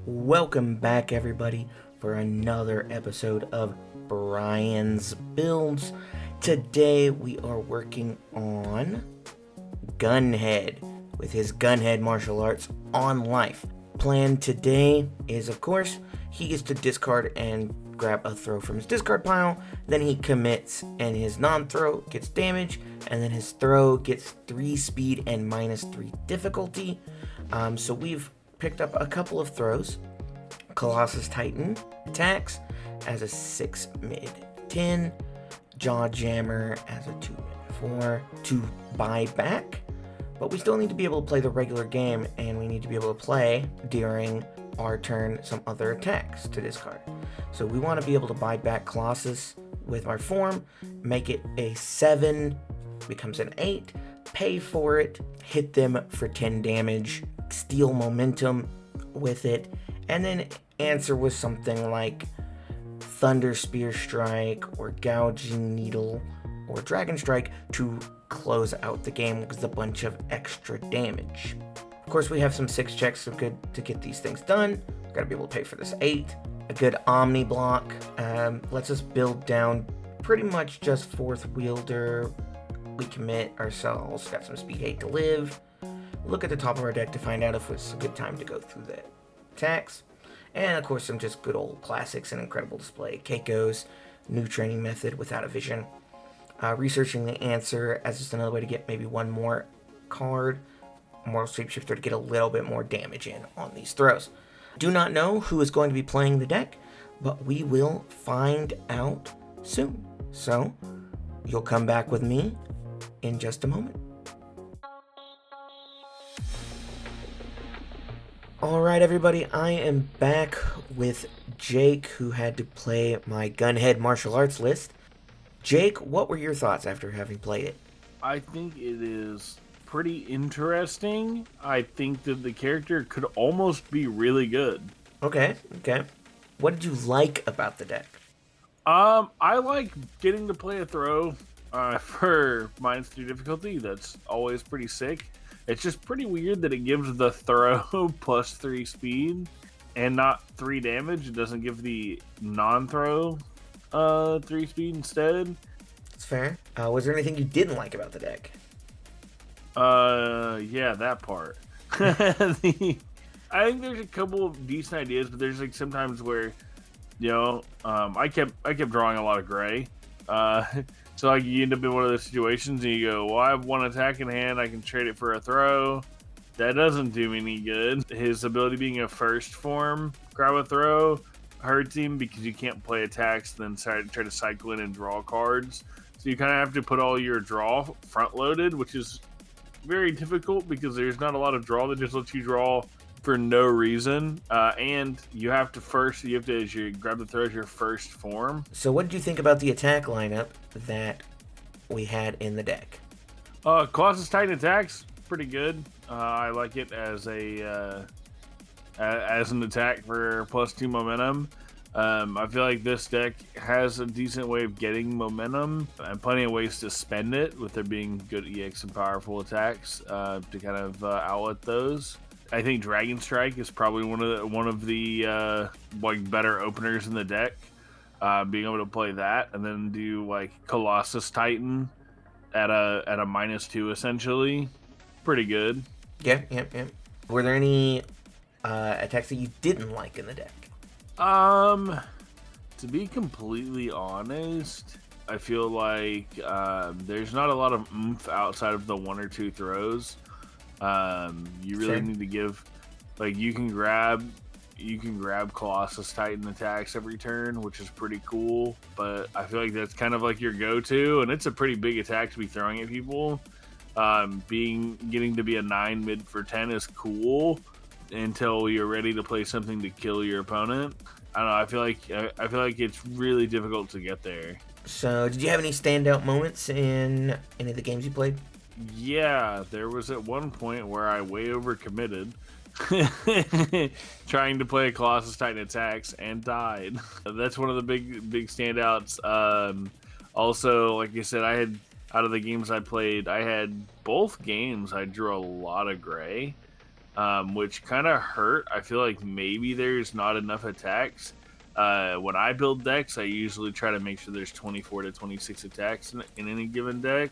Welcome back, everybody, for another episode of Bryan's Builds. Today we are working on Gunhead with his Gunhead martial arts on life. Plan today is, of course, he gets to discard and grab a throw from his discard pile, then he commits and his non-throw gets damage, and then his throw gets 3 speed and -3 difficulty. So we've picked up a couple of throws. Colossus Titan attacks as a 6 mid 10, Jaw Jammer as a 2 mid 4 to buy back, but we still need to be able to play the regular game, and we need to be able to play during our turn some other attacks to discard. So we want to be able to buy back Colossus with our form, make it a 7, becomes an 8, pay for it, hit them for 10 damage, steal momentum with it, and then answer with something like Thunder Spear Strike or Gouging Needle or Dragon Strike to close out the game with a bunch of extra damage. Of course, we have some 6 checks so good to get these things done. We've got to be able to pay for this 8. A good Omni block lets us build down pretty much just 4th wielder. We commit ourselves, got some speed 8 to live. Look at the top of our deck to find out if it's a good time to go through the attacks. And of course some just good old classics and incredible display. Keiko's new training method without a vision. Researching the answer as just another way to get maybe one more card. Mortal Shapeshifter to get a little bit more damage in on these throws. Do not know who is going to be playing the deck, but we will find out soon. So you'll come back with me in just a moment. Alright, everybody, I am back with Jake, who had to play my Gunhead martial arts list. Jake, what were your thoughts after having played it? I think it is pretty interesting. I think that the character could almost be really good. Okay. What did you like about the deck? I like getting to play a throw for -3 difficulty. That's always pretty sick. It's just pretty weird that it gives the throw +3 speed and not 3 damage. It doesn't give the non-throw 3 speed instead. That's fair. Was there anything you didn't like about the deck? Yeah, that part. I think there's a couple of decent ideas, but there's like sometimes where, I kept drawing a lot of gray. So like you end up in one of those situations and you go, well, I have 1 attack in hand, I can trade it for a throw. That doesn't do me any good. His ability being a first form, grab a throw, hurts him because you can't play attacks, then try to cycle in and draw cards. So you kind of have to put all your draw front loaded, which is very difficult because there's not a lot of draw that just lets you draw for no reason. And you have to as you grab the throw as your first form. So what did you think about the attack lineup that we had in the deck? Colossus Titan attacks pretty good. I like it as an attack for +2 momentum. I feel like this deck has a decent way of getting momentum and plenty of ways to spend it, with there being good EX and powerful attacks to kind of outlet those. I think Dragon Strike is probably one of the better openers in the deck. Being able to play that and then do like Colossus Titan at a -2 essentially, pretty good. Yeah. Were there any attacks that you didn't like in the deck? To be completely honest, I feel like there's not a lot of oomph outside of the 1 or 2 throws. You really need to give, like, you can grab Colossus Titan attacks every turn, which is pretty cool, but I feel like that's kind of like your go-to, and it's a pretty big attack to be throwing at people. Getting to be a 9 mid for 10 is cool until you're ready to play something to kill your opponent. I don't know, I feel like it's really difficult to get there. So did you have any standout moments in any of the games you played? Yeah, there was at one point where I way overcommitted trying to play Colossus Titan attacks and died. That's one of the big standouts. Also, like I said, I had, out of the games I played, I had both games I drew a lot of gray. which kind of hurt. I feel like maybe there's not enough attacks. When I build decks, I usually try to make sure there's 24 to 26 attacks in any given deck.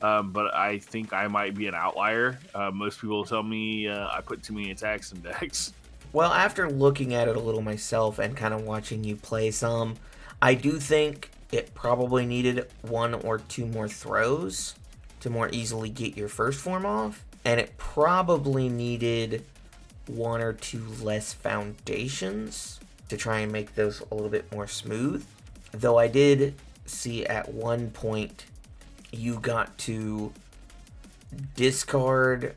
But I think I might be an outlier. Most people tell me I put too many attacks in decks. Well, after looking at it a little myself and kind of watching you play some, I do think it probably needed 1 or 2 more throws to more easily get your first form off. And it probably needed 1 or 2 less foundations to try and make those a little bit more smooth. Though I did see at one point you got to discard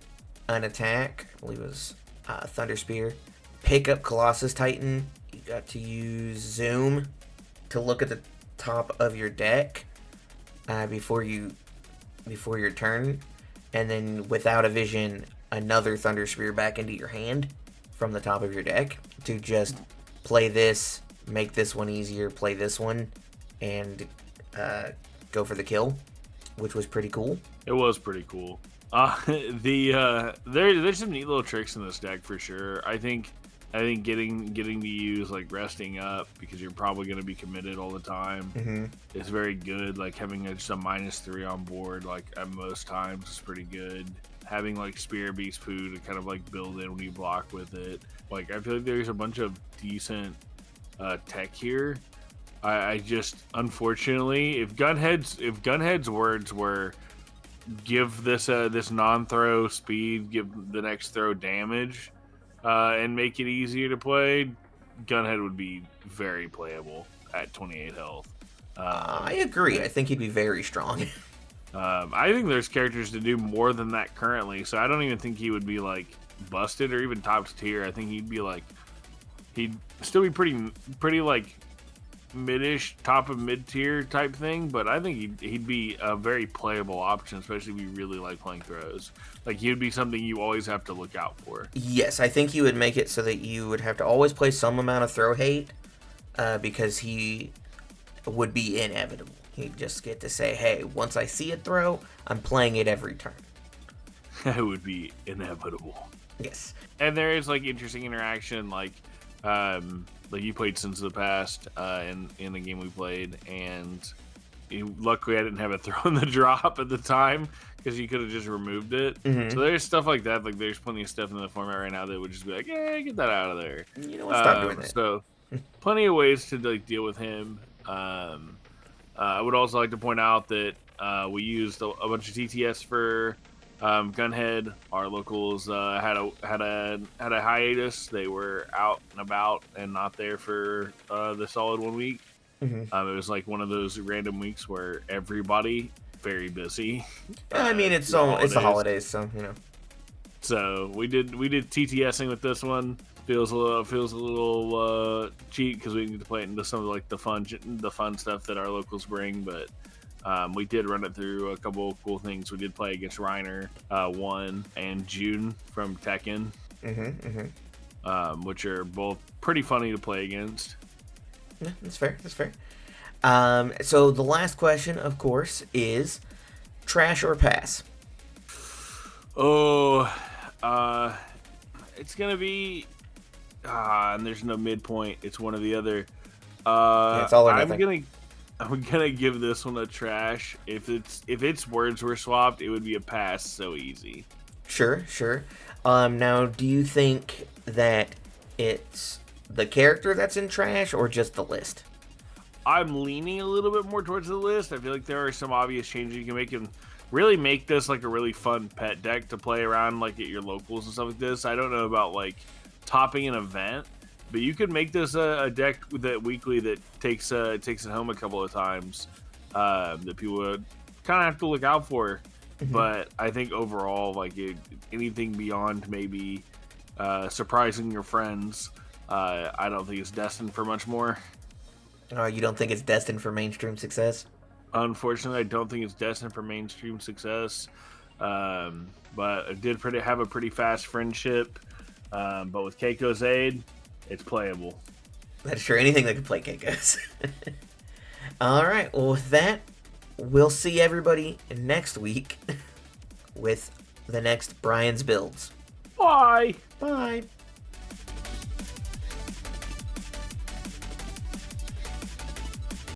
an attack, I believe it was Thunder Spear, pick up Colossus Titan, you got to use Zoom to look at the top of your deck before your turn, and then without a vision, another Thunder Spear back into your hand from the top of your deck to just play this, make this one easier, play this one, and go for the kill, which was pretty cool. It was pretty cool. There's some neat little tricks in this deck for sure. I think getting to use like resting up because you're probably going to be committed all the time is very good. Like having just a -3 on board like at most times is pretty good. Having like Spear Beast Poo to kind of like build in when you block with it. Like I feel like there's a bunch of decent tech here. I just unfortunately if Gunhead's words were give this non-throw speed, give the next throw damage, and make it easier to play, Gunhead would be very playable at 28 health. I agree. I think he'd be very strong. I think there's characters to do more than that currently, so I don't even think he would be like busted or even top tier. I think he'd still be pretty like mid-ish, top of mid-tier type thing, but I think he'd be a very playable option, especially if you really like playing throws. Like, he'd be something you always have to look out for. Yes, I think he would make it so that you would have to always play some amount of throw hate, because he would be inevitable. He'd just get to say, hey, once I see it throw, I'm playing it every turn. It would be inevitable. Yes. And there is, like, interesting interaction, like you played Sins of the Past in the game we played, and luckily I didn't have a throw in the drop at the time because you could have just removed it. So there's stuff like that. Like there's plenty of stuff in the format right now that would just be like, yeah, get that out of there. You know what? Stop doing that. So plenty of ways to like deal with him. I would also like to point out that we used a bunch of TTS for Gunhead. Our locals had a hiatus. They were out and about and not there for the solid 1 week. It was like one of those random weeks where everybody very busy. I mean, it's the holidays, so you know. So we did TTSing with this one. Feels a little cheap because we need to play it into some of like the fun stuff that our locals bring, but. We did run it through a couple of cool things. We did play against Reiner, 1 and June from Tekken, which are both pretty funny to play against. Yeah, that's fair. So the last question, of course, is trash or pass? Oh, it's going to be... and there's no midpoint. It's one or the other. Yeah, it's all or nothing. I'm gonna give this one a trash. If its words were swapped, it would be a pass. So easy. Sure. Now, do you think that it's the character that's in trash or just the list? I'm leaning a little bit more towards the list. I feel like there are some obvious changes you can make and really make this like a really fun pet deck to play around like at your locals and stuff like this. I don't know about like topping an event. But you could make this a deck that weekly that takes it home a couple of times that people would kind of have to look out for. But I think overall, like anything beyond maybe surprising your friends, I don't think it's destined for much more. You don't think it's destined for mainstream success? Unfortunately, I don't think it's destined for mainstream success. But it did have a pretty fast friendship. But with Keiko's aid, it's playable. That's true. Anything that can play Keikos. All right. Well, with that, we'll see everybody next week with the next Bryan's Builds. Bye. Bye.